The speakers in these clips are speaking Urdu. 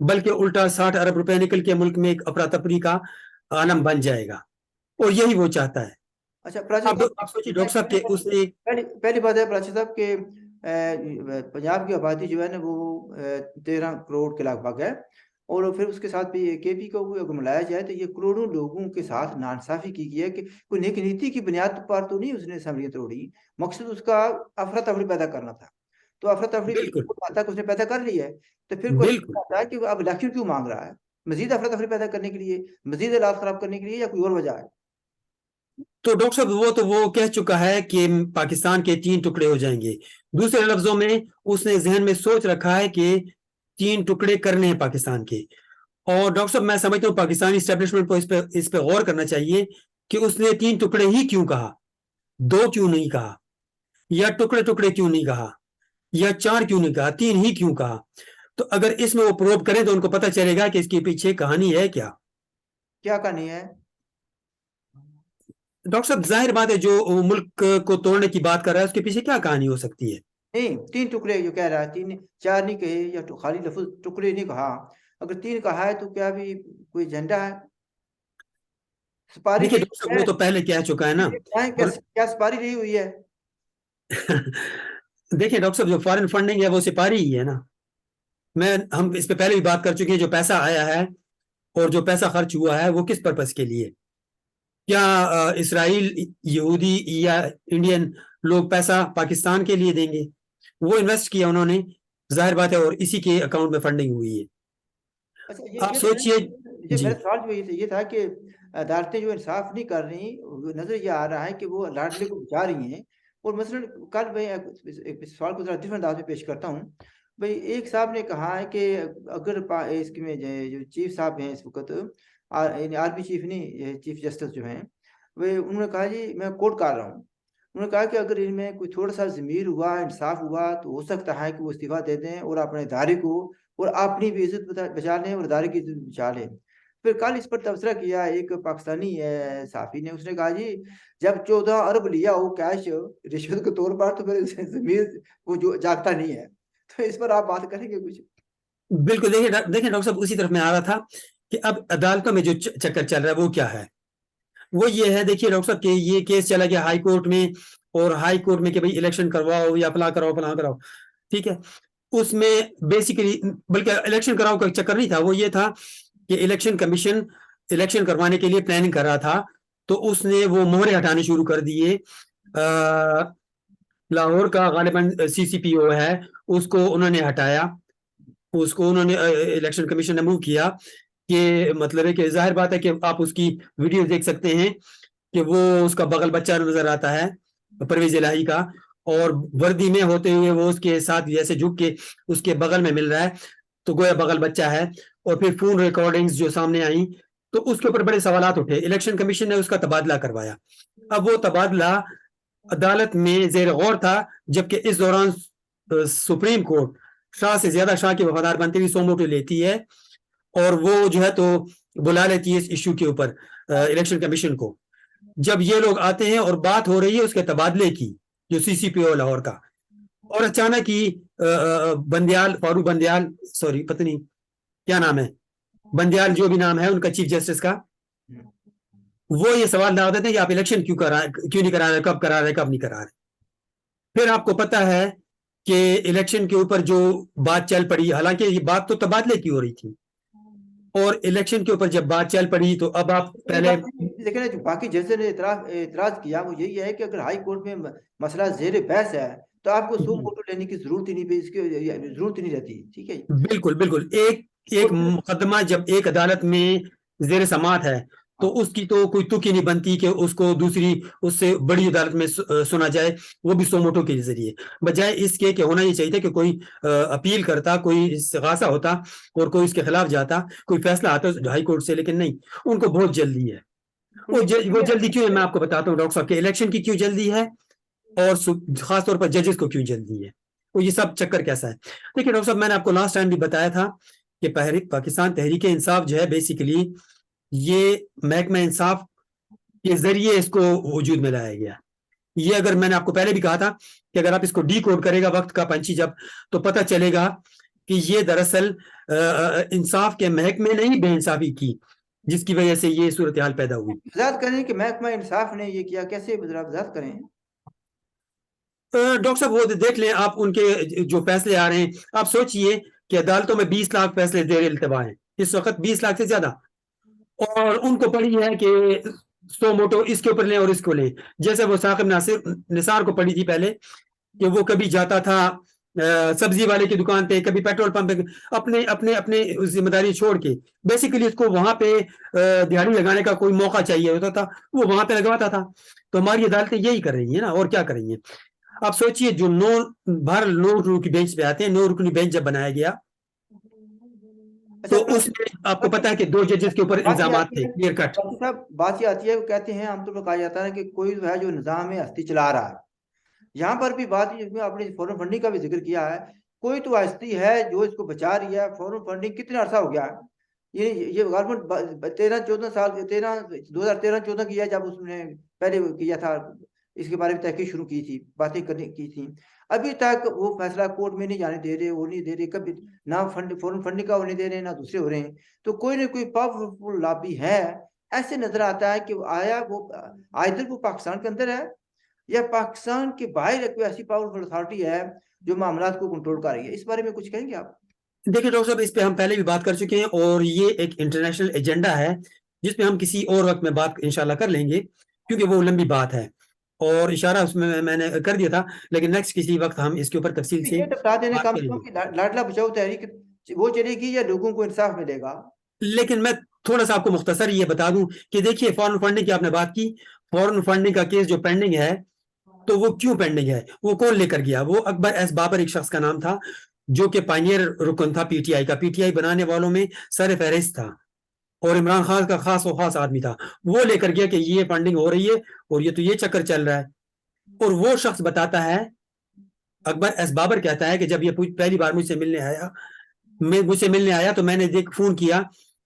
بلکہ الٹا 60 ارب روپے نکل کے ملک میں ایک افراتفری کا عالم بن جائے گا، اور یہی وہ چاہتا ہے۔ اچھا پراچا اب آپ سوچیے ڈاکٹر صاحب کہ اس نے پہلی بات ہے پراچا صاحب کہ پنجاب کی آبادی جو ہے نا وہ 13 کروڑ کے لگ بھگ ہے، اور پھر اس کے ساتھ بھی کے پی کو اگر ملایا جائے تو یہ کروڑوں لوگوں کے ساتھ ناانصافی کی گئی ہے کہ کوئی نیک نیتی کی بنیاد پر تو نہیں اس نے اسمبلیاں توڑی، مقصد اس کا افراتفری پیدا کرنا تھا، تو افراتفری بالکل تک اس نے پیدا کر لی ہے، تو پھر کوئی بالکل ہے کہ اب الیکشن کیوں مانگ رہا ہے؟ مزید افراتفری پیدا کرنے کے لیے، مزید حالات خراب کرنے کے لیے، یا کوئی اور وجہ ہے؟ تو ڈاکٹر صاحب وہ کہہ چکا ہے کہ پاکستان کے 3 ٹکڑے ہو جائیں گے، دوسرے لفظوں میں اس نے ذہن میں سوچ رکھا ہے کہ 3 ٹکڑے کرنے ہیں پاکستان کے۔ اور ڈاکٹر صاحب میں سمجھتا ہوں پاکستانی اسٹیبلشمنٹ کو اس پہ غور کرنا چاہیے کہ اس نے 3 ٹکڑے ہی کیوں کہا، 2 کیوں نہیں کہا، یا ٹکڑے ٹکڑے کیوں نہیں کہا، یا 4 کیوں نہیں کہا، 3 ہی کیوں کہا؟ تو اگر اس میں وہ پروب کریں تو ان کو پتہ چلے گا کہ اس کے پیچھے کہانی ہے کیا۔ کیا کہانی ہے؟ ڈاکٹر صاحب ظاہر بات ہے جو ملک کو توڑنے کی بات کر رہا ہے اس کے پیچھے کیا کہانی ہو سکتی ہے؟ نہیں 3 ٹکڑے جو کہہ رہا ہے، 4 نہیں کہے، یا خالی لفظ ٹکڑے نہیں کہا، اگر 3 کہا ہے تو کیا بھی کوئی ایجنڈا ہے؟ سپاری دیکھیے رہی ڈاکٹر صاحب وہ تو پہلے کہہ چکا ہے نا، اور کیا سپاری رہی ہوئی ہے؟ دیکھیں ڈاکٹر صاحب جو فارن فنڈنگ ہے وہ سپاری ہی ہے نا، ہم اس پہ پہلے بھی بات کر چکے ہیں، جو پیسہ آیا ہے اور جو پیسہ خرچ ہوا ہے وہ کس پرپس کے لیے؟ کیا اسرائیل، یہودی یا انڈین لوگ پیسہ پاکستان کے لیے دیں گے؟ وہ انویسٹ کیا انہوں نے، ظاہر بات ہے، اور اسی کے اکاؤنٹ میں فنڈنگ ہوئی ہے۔ اچھا آپ سوچئے میرا جی سوال جو یہ تھا کہ عدالتیں جو انصاف نہیں کر رہی، نظر یہ آ رہا ہے کہ وہ لاڈلے کو بچا رہی ہیں، اور مثلا کل میں ایک سوال کو ذرا ڈفرنٹ انداز میں پیش کرتا ہوں بھائی، ایک صاحب نے کہا ہے کہ اگر اس میں جو چیف صاحب ہیں اس وقت، یعنی آرمی چیف نہیں، چیف جسٹس جو ہیں، وہ انہوں نے کہا جی میں کوٹ کر رہا ہوں، انہوں نے کہا کہ اگر ان میں کوئی تھوڑا سا ضمیر ہوا، انصاف ہوا، تو ہو سکتا ہے کہ وہ استعفیٰ دے دیں اور اپنے ادارے کو اور اپنی بھی عزت بچا لیں اور ادارے کی عزت بچا لیں۔ پھر کل اس پر تبصرہ کیا ایک پاکستانی صحافی نے، اس نے کہا جی جب 14 ارب لیا ہو کیش رشوت کے طور پر، تو پھر ضمیر وہ جو جاگتا نہیں ہے، تو اس پر آپ بات کریں گے کچھ؟ بالکل، دیکھیں ڈاکٹر صاحب اسی طرف میں آ رہا تھا کہ اب عدالتوں میں جو چکر چل رہا ہے وہ کیا ہے؟ وہ یہ ہے، دیکھیے ڈاکٹر صاحب کہ یہ کیس چلا گیا ہائی کورٹ میں، اور ہائی کورٹ میں کہ بھئی الیکشن کرواؤ یا فلاں کراؤ، ٹھیک ہے۔ اس میں بیسیکلی بلکہ الیکشن کراؤ کا چکر نہیں تھا، وہ یہ تھا کہ الیکشن کمیشن الیکشن کروانے کے لیے پلاننگ کر رہا تھا، تو اس نے وہ مہرے ہٹانے شروع کر دیے۔ لاہور کا غالباً سی سی پی او ہے، اس کو انہوں نے ہٹایا، اس کو انہوں نے الیکشن کمیشن نے موو کیا، کہ مطلب ہے کہ ظاہر بات ہے کہ آپ اس کی ویڈیو دیکھ سکتے ہیں کہ وہ اس کا بغل بچہ نظر آتا ہے پرویز الہی کا، اور وردی میں ہوتے ہوئے وہ اس کے ساتھ جیسے جھک کے اس کے بغل میں مل رہا ہے، تو گویا بغل بچہ ہے۔ اور پھر فون ریکارڈنگز جو سامنے آئیں تو اس کے اوپر بڑے سوالات اٹھے، الیکشن کمیشن نے اس کا تبادلہ کروایا۔ اب وہ تبادلہ عدالت میں زیر غور تھا، جبکہ اس دوران سپریم کورٹ شاہ سے زیادہ شاہ کے وفادار بنتے ہوئے سوموٹو لیتی ہے، اور وہ جو ہے تو بلا لیتی ہے اس ایشو کے اوپر الیکشن کمیشن کو۔ جب یہ لوگ آتے ہیں اور بات ہو رہی ہے اس کے تبادلے کی، جو سی سی پی او لاہور کا، اور اچانک ہی بندیال، فاروق بندیال، سوری پتہ نہیں کیا نام ہے، بندیال جو بھی نام ہے ان کا چیف جسٹس کا، وہ یہ سوال لا دیتے ہیں کہ آپ الیکشن کیوں نہیں کرا رہے، کب کرا رہے، کب نہیں کرا رہے۔ پھر آپ کو پتا ہے کہ الیکشن کے اوپر جو بات چل پڑی، حالانکہ یہ بات تو تبادلے کی ہو رہی تھی، اور الیکشن کے اوپر جب بات چل پڑی تو اب آپ پہلے لیکن جو باقی ججوں نے اعتراض کیا وہ یہی ہے کہ اگر ہائی کورٹ میں مسئلہ زیر بحث ہے تو آپ کو سو موٹو لینے کی ضرورت ہی نہیں، اس کی ضرورت ہی نہیں رہتی، ٹھیک ہے۔ بالکل بالکل، ایک مقدمہ جب ایک عدالت میں زیر سماعت ہے تو اس کی تو کوئی تک ہی نہیں بنتی کہ اس کو دوسری اس سے بڑی عدالت میں سنا جائے، وہ بھی سو موٹو کے ذریعے، بجائے اس کے کہ ہونا یہ چاہیے کہ کوئی اپیل کرتا، کوئی استغاثہ ہوتا اور کوئی اس کے خلاف جاتا، کوئی فیصلہ آتا ہائی کورٹ سے، لیکن نہیں، ان کو بہت جلدی ہے۔ وہ جلدی کیوں ہے میں آپ کو بتاتا ہوں ڈاکٹر صاحب کہ الیکشن کی کیوں جلدی ہے، اور خاص طور پر ججز کو کیوں جلدی ہے، وہ یہ سب چکر کیسا ہے۔ دیکھیے ڈاکٹر صاحب میں نے آپ کو لاسٹ ٹائم بھی بتایا تھا کہ پاکستان تحریک انصاف جو ہے بیسیکلی یہ محکمہ انصاف کے ذریعے اس کو وجود میں لایا گیا۔ یہ اگر میں نے آپ کو پہلے بھی کہا تھا کہ اگر آپ اس کو ڈی کوڈ کرے گا وقت کا پنچی جب، تو پتہ چلے گا کہ یہ دراصل انصاف کے محکمے نے ہی بے انصافی کی جس کی وجہ سے یہ صورتحال پیدا ہوئی. وضاحت کریں کہ محکمہ انصاف نے یہ کیا کیسے، وضاحت کریں. ڈاکٹر صاحب وہ دیکھ لیں آپ ان کے جو فیصلے آ رہے ہیں. آپ سوچئے کہ عدالتوں میں 20 لاکھ فیصلے زیر التوا ہیں اس وقت، 20 لاکھ سے زیادہ، اور ان کو پڑھی ہے کہ 100 موٹو اس کے اوپر لیں اور اس کو لیں. جیسے وہ ثاقب نثار کو پڑھی تھی پہلے کہ وہ کبھی جاتا تھا سبزی والے کی دکان پہ، کبھی پیٹرول پمپ پہ، اپنے اپنے اپنے ذمہ داری چھوڑ کے بیسیکلی اس کو وہاں پہ دیہڑی لگانے کا کوئی موقع چاہیے ہوتا تھا، وہ وہاں پہ لگواتا تھا. تو ہماری عدالتیں یہی کر رہی ہیں نا، اور کیا کر رہی ہیں. آپ سوچئے جو 9 رکنی کی بینچ پہ آتے ہیں، 9 رکنی بینچ جب بنایا گیا تو اس میں آپ کو پتا ہے کہ 2 ججز کے اوپر الزامات تھے کلیئر کٹ. بات یہ آتی ہے، وہ کہتے ہیں عام طور پر کہا جاتا ہے کہ کوئی ہے جو نظام ہستی چلا رہا ہے. یہاں پر بھی بات آپ نے فورن فنڈنگ کا بھی ذکر کیا ہے، کوئی تو ہستی ہے جو اس کو بچا رہی ہے. فورن فنڈنگ کتنا عرصہ ہو گیا ہے، یہ گورنمنٹ 13-14 سال 2013-14 کی ہے جب اس نے پہلے کیا تھا، اس کے بارے میں تحقیق شروع کی تھی، باتیں کرنے کی تھی. ابھی تک وہ فیصلہ کورٹ میں نہیں جانے دے رہے، وہ نہیں دے رہے، کبھی نہ فورن فنڈنگ کا وہ نہیں دے رہے، نہ دوسرے ہو رہے ہیں. تو کوئی نہ کوئی پاورفل لابی ہے. ایسے نظر آتا ہے کہ آیا وہ آئدر وہ پاکستان کے اندر ہے یا پاکستان کے باہر کوئی ایسی پاورفل اتھارٹی ہے جو معاملات کو کنٹرول کر رہی ہے. اس بارے میں کچھ کہیں گے آپ؟ دیکھیں ڈاکٹر صاحب، اس پہ ہم پہلے بھی بات کر چکے ہیں اور یہ ایک انٹرنیشنل ایجنڈا ہے جس پہ ہم کسی اور وقت میں بات انشاءاللہ کر لیں گے کیونکہ وہ لمبی بات ہے اور اشارہ اس میں نے کر دیا تھا، لیکن نیکسٹ کسی وقت ہم اس کے اوپر تفصیل سے یہ بتا دینے بات کم کریں سے گے. کم لاڈلا بچاؤ تحریک وہ چلے گی یا لوگوں کو انصاف ملے گا؟ لیکن میں تھوڑا سا آپ کو مختصر یہ بتا دوں کہ دیکھیے فورن فنڈنگ کی آپ نے بات کی، فورن فنڈنگ کا کیس جو پینڈنگ ہے تو وہ کیوں پینڈنگ ہے، وہ کون لے کر گیا؟ وہ اکبر ایس بابر ایک شخص کا نام تھا جو کہ پائنیئر رکن تھا پی ٹی آئی کا، پی ٹی آئی بنانے والوں میں سر فہرست تھا اور عمران خان کا خاص و خاص آدمی تھا. وہ لے کر گیا کہ یہ فنڈنگ ہو رہی ہے اور یہ تو یہ چکر چل رہا ہے. اور وہ شخص بتاتا ہے، اکبر ایس بابر کہتا ہے کہ جب یہ پہلی بار مجھ سے ملنے آیا تو میں نے فون کیا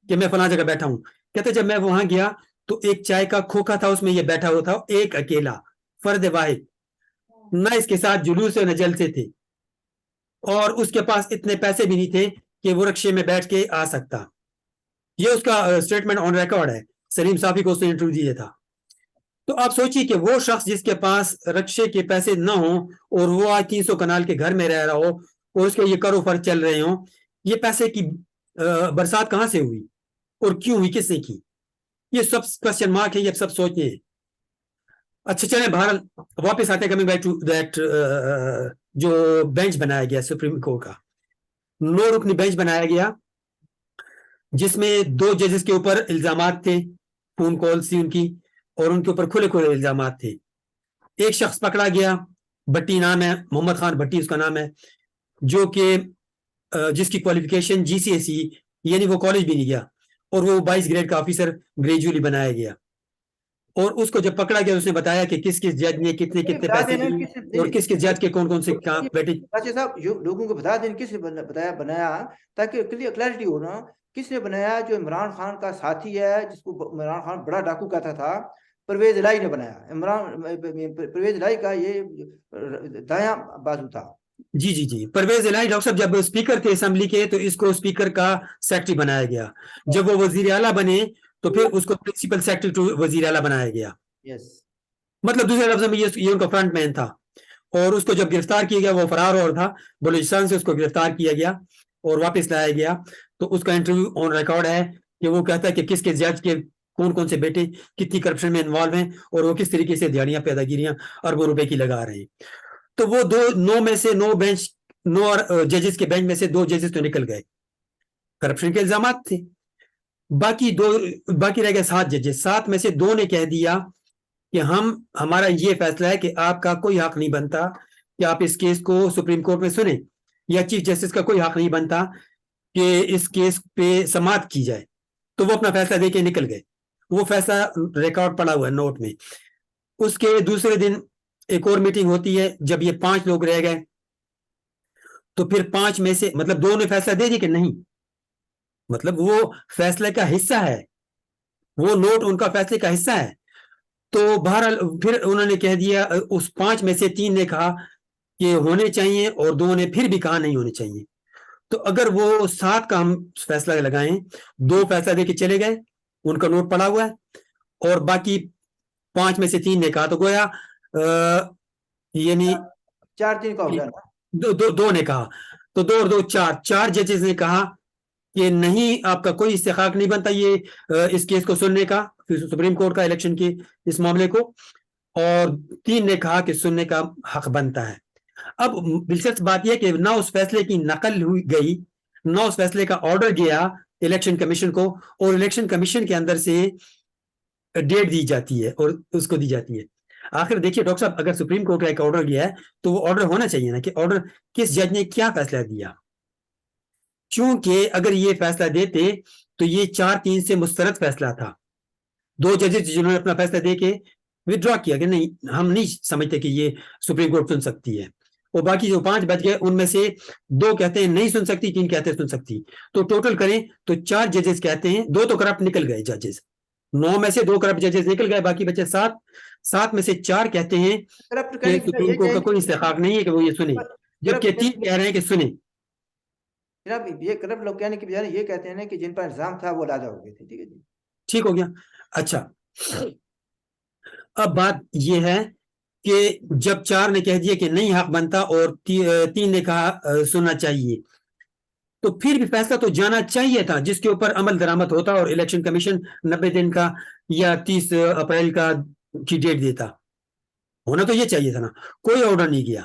کہ میں فلاں جگہ بیٹھا ہوں. کہتے جب میں وہاں گیا تو ایک چائے کا کھوکھا تھا، اس میں یہ بیٹھا ہوا تھا، ایک اکیلا فرد واحد، نہ اس کے ساتھ جلوس و نہ جلسے تھے اور اس کے پاس اتنے پیسے بھی نہیں تھے کہ وہ رکشے میں بیٹھ کے آ سکتا. یہ اس کا سٹیٹمنٹ آن ریکارڈ ہے، سلیم صافی کو اس نے انٹرویو دیا تھا. تو آپ سوچئے کہ وہ شخص جس کے پاس رکشے کے پیسے نہ ہوں اور وہ آج 300 کنال کے گھر میں رہ رہا ہو اور اس کے یہ کرو فر چل رہے ہوں، یہ پیسے کی برسات کہاں سے ہوئی اور کیوں ہوئی، کس نے کی؟ یہ سب کوسچن مارک ہے، یہ سب سوچنے ہیں. اچھا چلیں بہرحال واپس آتے ہیں، کمنگ بیک ٹو دیٹ جو بینچ بنایا گیا سپریم کورٹ کا 9 رکنی بینچ بنایا گیا جس میں 2 ججز کے اوپر الزامات تھے، فون کال تھی ان کی اور ان کے اوپر کھلے الزامات تھے. ایک شخص پکڑا گیا، بھٹی نام ہے، محمد خان بھٹی اس کا نام ہے، جو کہ جس کی کوالیفیکیشن جی سی ایس ای یعنی وہ کالج بھی نہیں گیا اور وہ 22 گریڈ کا آفیسر گریجولی بنایا گیا. اور اس کو جب پکڑا گیا اس نے بتایا کہ کس جج نے کتنے پیسے دیے اور کس جج کے کون سے کام بیٹے. صاحب لوگوں کو بتا دیں کس نے بنایا تاکہ کلیئرٹی ہو نا، کس نے بنایا؟ جو عمران خان کا ساتھی ہے جس کو عمران خان بڑا ڈاکو کہتا تھا، پرویز الہی نے بنایا. پرویز الہی کا یہ دایاں بازو تھا. جی پرویز الہی ڈاکٹر صاحب جب اسپیکر تھے اسمبلی کے تو اس کو اسپیکر کا سیکرٹری بنایا گیا. جب وہ وزیر اعلیٰ بنے تو پھر اس کو پرنسپل سیکرٹری ٹو وزیر اعلیٰ بنایا گیا. مطلب دوسرے لفظ میں یہ ان کا فرنٹ مین تھا. اور اس کو جب گرفتار کیا گیا وہ فرار اور تھا، بلوچستان سے اس کو گرفتار کیا گیا اور واپس لایا گیا. تو اس کا انٹرویو آن ریکارڈ ہے کہ وہ کہتا ہے کہ کس کے جج کے کون سے بیٹے کتنی کرپشن میں انوالو ہیں اور وہ کس طریقے سے دیہڑیاں پیدا گیریاں اربوں روپے کی لگا رہے ہیں. تو وہ 9 میں سے 9 ججز کے بینچ میں سے 2 ججز تو نکل گئے، کرپشن کے الزامات تھے. باقی رہ گئے 7 ججز. 7 میں سے 2 نے کہہ دیا کہ ہمارا یہ فیصلہ ہے کہ آپ کا کوئی حق نہیں بنتا کہ آپ اس کیس کو سپریم کورٹ میں سنیں، یا چیف جسٹس کا کوئی حق نہیں بنتا کہ اس کیس پہ سماعت کی جائے. تو وہ اپنا فیصلہ دے کے نکل گئے. وہ فیصلہ ریکارڈ پڑا ہوا ہے نوٹ میں. اس کے دوسرے دن ایک اور میٹنگ ہوتی ہے جب یہ 5 لوگ رہ گئے تو پھر 5 میں سے مطلب 2 نے فیصلہ دے دی کہ نہیں، مطلب وہ فیصلے کا حصہ ہے، وہ نوٹ ان کا فیصلے کا حصہ ہے. تو بہرحال پھر انہوں نے کہہ دیا، اس 5 میں سے 3 نے کہا کہ ہونے چاہیے اور 2 نے پھر بھی کہا نہیں ہونے چاہیے. تو اگر وہ 7 کا ہم فیصلہ لگائیں، 2 فیصلہ دے کے چلے گئے، ان کا نوٹ پڑا ہوا ہے، اور باقی 5 میں سے 3 نے کہا، تو گویا یعنی 4-3 کا ہو گیا نا، 2 نے کہا، تو 2 اور 2 4 ججز نے کہا کہ نہیں، آپ کا کوئی استحقاق نہیں بنتا یہ اس کیس کو سننے کا، سپریم کورٹ کا الیکشن کے اس معاملے کو، اور 3 نے کہا کہ سننے کا حق بنتا ہے۔ اب دلچسپ بات یہ کہ نہ اس فیصلے کی نقل ہوئی گئی، نہ اس فیصلے کا آرڈر گیا الیکشن کمیشن کو، اور الیکشن کمیشن کے اندر سے ڈیٹ دی جاتی ہے اور اس کو دی جاتی ہے۔ آخر دیکھیے ڈاکٹر صاحب، اگر سپریم کورٹ کا ایک آرڈر گیا ہے تو وہ آرڈر ہونا چاہیے نا کہ آرڈر کس جج نے کیا فیصلہ دیا، چونکہ اگر یہ فیصلہ دیتے تو یہ 4-3 سے مسترد فیصلہ تھا۔ 2 ججز جنہوں نے اپنا فیصلہ دے کے ودرا کیا کہ نہیں، ہم نہیں سمجھتے کہ یہ سپریم کورٹ سن سکتی ہے، اور باقی جو 5 بچ گئے ان میں سے 2 کہتے ہیں نہیں سن سکتی، 3 کہتے ہیں سن سکتی، تو ٹوٹل کریں تو 4 ججز کہتے ہیں، 2 تو کرپٹ نکل گئے ججز، 9 میں سے 2 کرپٹ ججز نکل گئے، باقی بچے 7 میں سے 4 کہتے ہیں کرپٹ کہ کرنے کی سپریم یہ کورٹ کا کہیں کوئی استحقاق نہیں ہے کہ وہ یہ سنے، جبکہ 3 کہہ رہے ہیں کہ سنیں۔ جناب یہ کرپٹ لوگ کہنے کی بجائے یہ کہتے ہیں کہ جن پر الزام تھا وہ لادا ہو گئے تھے، ٹھیک ہے جی، ٹھیک ہو گیا۔ اچھا، اب بات یہ ہے کہ جب 4 نے کہہ دیا کہ نہیں حق بنتا اور 3 نے کہا سننا چاہیے، تو پھر بھی فیصلہ تو جانا چاہیے تھا جس کے اوپر عمل درآمد ہوتا اور الیکشن کمیشن 90 دن کا یا 30 اپریل کا کی ڈیٹ دیتا، ہونا تو یہ چاہیے تھا نا، کوئی آرڈر نہیں کیا،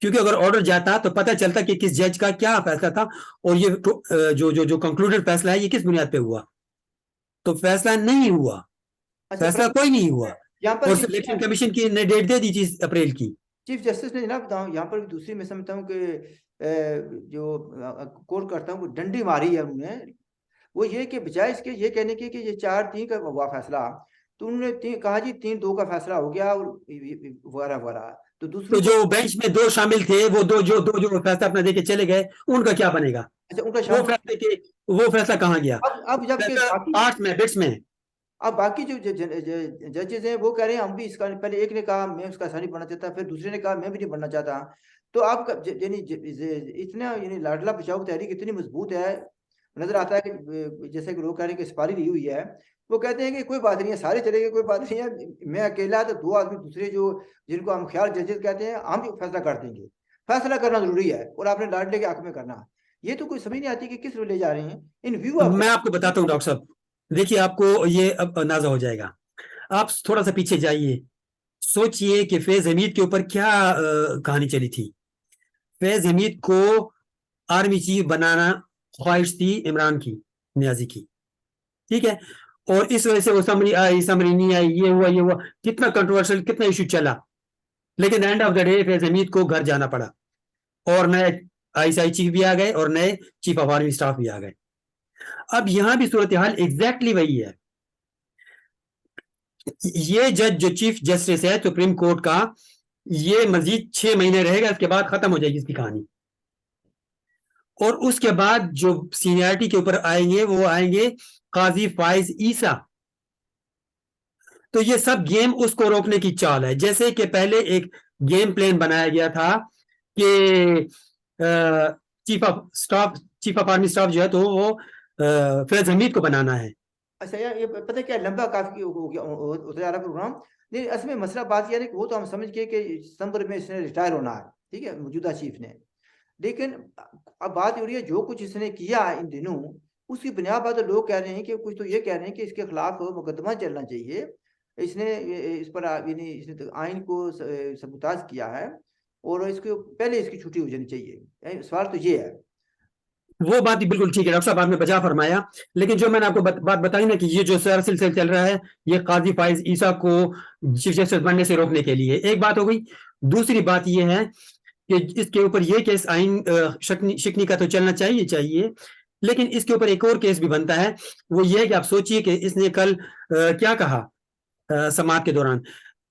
کیونکہ اگر آرڈر جاتا تو پتہ چلتا کہ کس جج کا کیا فیصلہ تھا، اور یہ جو کنکلوڈڈ فیصلہ ہے یہ کس بنیاد پہ ہوا، تو فیصلہ نہیں ہوا، فیصلہ کوئی نہیں ہوا، یہاں پر اور الیکشن کمیشن کی نے ڈیٹ دے دی 30 اپریل کی۔ چیف جسٹس نے جناب بتاؤں یہاں پر دوسری میں سمجھتا ہوں کہ جو کورٹ کرتا ہوں وہ ڈنڈی ماری ہے انہوں نے، وہ یہ کہ بجائے اس کے یہ کہنے کی کہ یہ 4-3 کا ہوا فیصلہ، تو انہوں نے کہا جی 3-2 کا فیصلہ ہو گیا اور وغیرہ وغیرہ، تو دوسروں تو جو بینچ میں 2 شامل تھے وہ دو فیصلہ اپنا دے کے چلے گئے، ان کا کیا بنے گا؟ اچھا ان کا وہ فیصلہ کہاں گیا؟ اب جب کہ 8 میں بٹس میں، اب باقی جو ججز ہیں وہ کہہ رہے ہیں ہم بھی اس کا، پہلے ایک نے کہا میں اس کا حصہ نہیں بننا چاہتا، پھر دوسرے نے کہا میں بھی نہیں بننا چاہتا، تو آپ یعنی اتنا یعنی لاڈلا بچاؤ تحریک اتنی مضبوط ہے، نظر آتا ہے کہ جیسے کہ لوگ کہہ رہے ہیں کہ سپاری لی ہوئی ہے، وہ کہتے ہیں کہ کوئی بات نہیں ہے، سارے چلے گئے، کوئی بات نہیں ہے، میں اکیلا تو 2 آدمی دوسرے جو جن کو ہم خیال ججز کہتے ہیں ہم بھی فیصلہ کر دیں گے، فیصلہ کرنا ضروری ہے اور آپ نے لاڈلے کے حق میں کرنا، یہ تو کوئی سمجھ نہیں آتی کہ کس لے جا رہے ہیں ان ویو۔ میں آپ کو بتاتا ہوں ڈاکٹر صاحب، دیکھیے آپ کو یہ اب اندازہ ہو جائے گا، آپ تھوڑا سا پیچھے جائیے، سوچئے کہ فیض حمید کے اوپر کیا کہانی چلی تھی۔ فیض حمید کو آرمی چیف بنانا خواہش تھی عمران کی، نیازی کی، ٹھیک ہے، اور اس وجہ سے وہ سمری آئی، سمری نہیں آئی، یہ ہوا، کتنا کنٹروورشل، کتنا ایشو چلا، لیکن اینڈ آف دا ڈے فیض حمید کو گھر جانا پڑا، اور نئے ISI چیف بھی آ گئے اور نئے چیف آف آرمی سٹاف بھی آ گئے۔ اب یہاں بھی صورتحال ایگزیکٹلی وہی ہے، یہ جج جو چیف جسٹس ہے سپریم کورٹ کا، یہ مزید 6 مہینے رہے گا، اس کے بعد ختم ہو جائے گی اس کی کہانی، اور اس کے بعد جو سینیارٹی کے اوپر آئیں گے وہ آئیں گے قاضی فائز عیسیٰ۔ تو یہ سب گیم اس کو روکنے کی چال ہے، جیسے کہ پہلے ایک گیم پلان بنایا گیا تھا کہ چیف آف آرمی سٹاف جو ہے تو وہ فیض حمید کو بنانا ہے۔ اچھا یہ پتہ کیا لمبا کافی ہو گیا ہوتا جا رہا پروگرام، لیکن اصل میں مسئلہ بات یہ ہے کہ وہ تو ہم سمجھ گئے کہ ستمبر میں اس نے ریٹائر ہونا ہے، ٹھیک ہے، موجودہ چیف نے، لیکن اب بات ہو رہی ہے جو کچھ اس نے کیا ان دنوں اس کی بنیاد پر لوگ کہہ رہے ہیں کہ کچھ تو یہ کہہ رہے ہیں کہ اس کے خلاف مقدمہ چلنا چاہیے، اس نے اس پر یعنی اس نے آئین کو سبوتاژ کیا ہے اور اس کو پہلے اس کی چھٹی ہو جانی چاہیے، سوال تو یہ ہے۔ وہ بات بھی بالکل ٹھیک ہے ڈاکٹر صاحب، آپ نے بجا فرمایا، لیکن جو میں نے آپ کو بات بتائی نا کہ یہ جو سلسلہ چل رہا ہے یہ قاضی فائز عیسیٰ کو چیف جسٹس بننے سے روکنے کے لیے، ایک بات ہو گئی۔ دوسری بات یہ ہے کہ اس کے اوپر یہ کیس آئین شکنی کا تو چلنا چاہیے، لیکن اس کے اوپر ایک اور کیس بھی بنتا ہے، وہ یہ ہے کہ آپ سوچئے کہ اس نے کل کیا کہا سماعت کے دوران،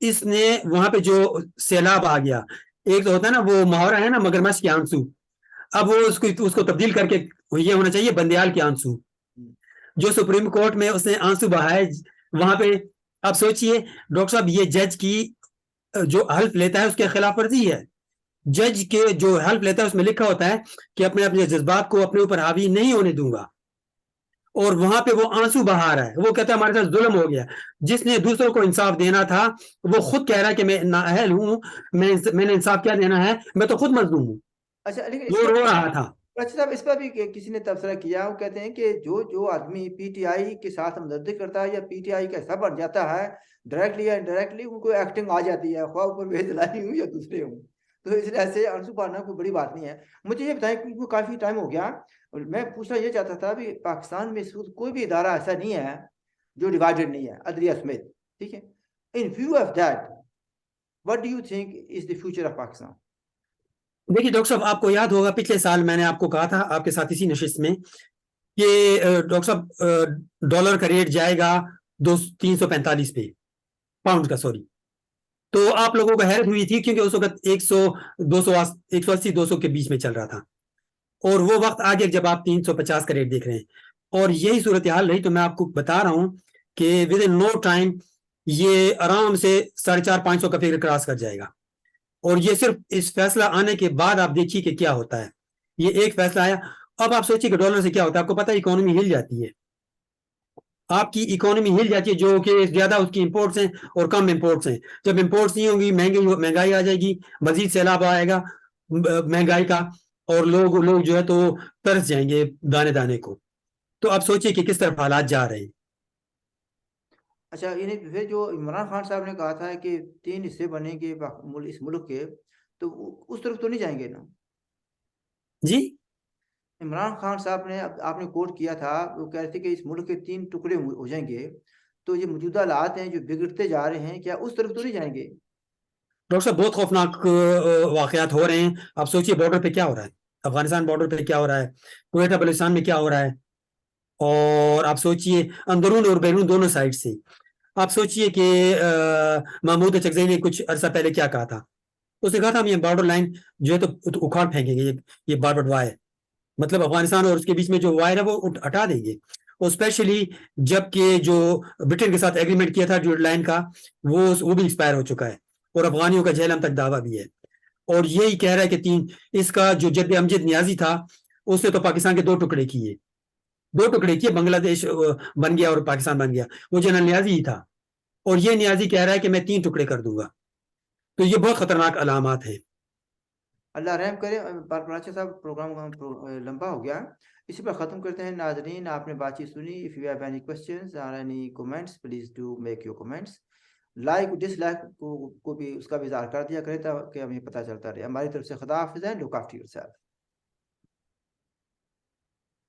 اس نے وہاں پہ جو سیلاب آ گیا، ایک تو ہوتا ہے نا وہ محاورہ ہے نا مگرمچھ کے آنسو، اب وہ اس کو تبدیل کر کے یہ ہونا چاہیے بندیال کے آنسو، جو سپریم کورٹ میں اس نے آنسو بہائے وہاں پہ۔ اب سوچئے ڈاکٹر صاحب یہ جج کی جو حلف لیتا ہے اس کے خلاف ورزی ہے، جج کے جو ہیلپ لیتا ہے اس میں لکھا ہوتا ہے کہ اپنے جذبات کو اپنے اوپر حاوی نہیں ہونے دوں گا، اور وہاں پہ وہ آنسو بہا رہا ہے، وہ کہتا ہے ہمارے ساتھ ظلم ہو گیا، جس نے دوسروں کو انصاف دینا تھا وہ خود کہہ رہا ہے کہ میں نااہل ہوں، میں نے انصاف کیا دینا ہے، میں تو خود مظلوم ہوں، اچھا لیکن اس وہ پر رو رہا تھا۔ اچھا صاحب اس پر بھی کسی نے تبصرہ کیا، وہ کہتے ہیں کہ جو آدمی پی ٹی آئی کے ساتھ ہمدردی کرتا ہے یا پی ٹی آئی کا حصہ بن جاتا ہے ڈائریکٹلی یا انڈائریکٹلی ان کو ایکٹنگ آ جاتی ہے، خواہ اوپر بھیج لائی ہوں یا دوسرے ہوں، تو اس لیے سے آنسو بہانا کوئی بڑی بات نہیں ہے۔ مجھے یہ بتائیں کیونکہ کافی ٹائم ہو گیا، میں پوچھنا یہ چاہتا تھا کہ پاکستان میں اس وقت کوئی بھی ادارہ ایسا نہیں ہے جو ڈیوائیڈڈ نہیں ہے، عدلیہ سمیت، ٹھیک ہے، in view of that what do you think is the future of Pakistan؟ دیکھیے ڈاکٹر صاحب، آپ کو یاد ہوگا پچھلے سال میں نے آپ کو کہا تھا آپ کے ساتھ اسی نشست میں کہ ڈاکٹر صاحب ڈالر کا ریٹ جائے گا 345 پہ، پاؤنڈ کا سوری، تو آپ لوگوں کو حیرت ہوئی تھی کیونکہ اس وقت 180 200 کے بیچ میں چل رہا تھا، اور وہ وقت آگے جب آپ 350 کا ریٹ دیکھ رہے ہیں، اور یہی صورتحال رہی، تو میں آپ کو بتا رہا ہوں کہ ود ان نو ٹائم یہ آرام سے 450-500 کا فگر کراس کر جائے گا، اور یہ صرف اس فیصلہ آنے کے بعد آپ دیکھیے کہ کیا ہوتا ہے۔ یہ ایک فیصلہ آیا، اب آپ سوچیے کہ ڈالر سے کیا ہوتا ہے، آپ کو پتہ ہے اکانومی ہل جاتی ہے، آپ کی اکانومی ہل جاتی ہے، جو کہ زیادہ اس کی امپورٹس ہیں اور کم امپورٹس ہیں، جب امپورٹس نہیں ہوں گی مہنگائی آ جائے گی، مزید سیلاب آئے گا مہنگائی کا، اور لوگ جو ہے تو ترس جائیں گے دانے دانے کو، تو آپ سوچیے کہ کس طرف حالات جا رہے ہیں۔ اچھا یعنی پھر جو عمران خان صاحب نے کہا تھا کہ 3 حصے بنیں گے اس ملک کے، تو اس طرف تو نہیں جائیں گے نا؟ جی عمران خان صاحب نے آپ نے کوٹ کیا تھا، وہ کہہ رہے تھے کہ اس ملک کے 3 ٹکڑے ہو جائیں گے، تو یہ موجودہ حالات ہیں جو بگڑتے جا رہے ہیں، کیا اس طرف تو نہیں جائیں گے؟ ڈاکٹر صاحب بہت خوفناک واقعات ہو رہے ہیں، آپ سوچیے بارڈر پہ کیا ہو رہا ہے، افغانستان بارڈر پہ کیا ہو رہا ہے، کوئٹہ بلوچستان میں کیا ہو رہا ہے، اور آپ سوچیے اندرون اور بیرون دونوں سائڈ سے، آپ سوچیے کہ محمود چکزئی نے کچھ عرصہ پہلے کیا کہا تھا، اس نے کہا تھا ہم یہ بارڈر لائن جو ہے تو اکھاڑ پھینکیں گے، یہ بارڈر وائر، مطلب افغانستان اور اس کے بیچ میں جو وائر ہے وہ ہٹا دیں گے، اور اسپیشلی جب کہ جو برٹن کے ساتھ ایگریمنٹ کیا تھا جو لائن کا وہ بھی ایکسپائر ہو چکا ہے، اور افغانیوں کا جہلم تک دعویٰ بھی ہے، اور یہی کہہ رہا ہے کہ اس کا جو جد امجد نیازی تھا اس نے تو پاکستان کے 2 ٹکڑے کیے، بنگلہ دیش بن گیا اور پاکستان بن گیا، وہ جنرل نیازی ہی تھا، اور یہ نیازی کہہ رہا ہے کہ میں 3 ٹکڑے کر دوں گا، تو یہ بہت خطرناک علامات ہیں۔ اللہ رحم کرے۔ پراچا صاحب پروگرام لمبا ہو گیا، اسی پر ختم کرتے ہیں۔ ناظرین آپ نے بات چیت سنی، if you have any questions or any comments please do make your comments، like dislike کو بھی اس کا بھی اظہار کر دیا کرے تاکہ ہمیں پتہ چلتا رہے۔ ہماری طرف سے خدا حافظ ہے، look after yourself۔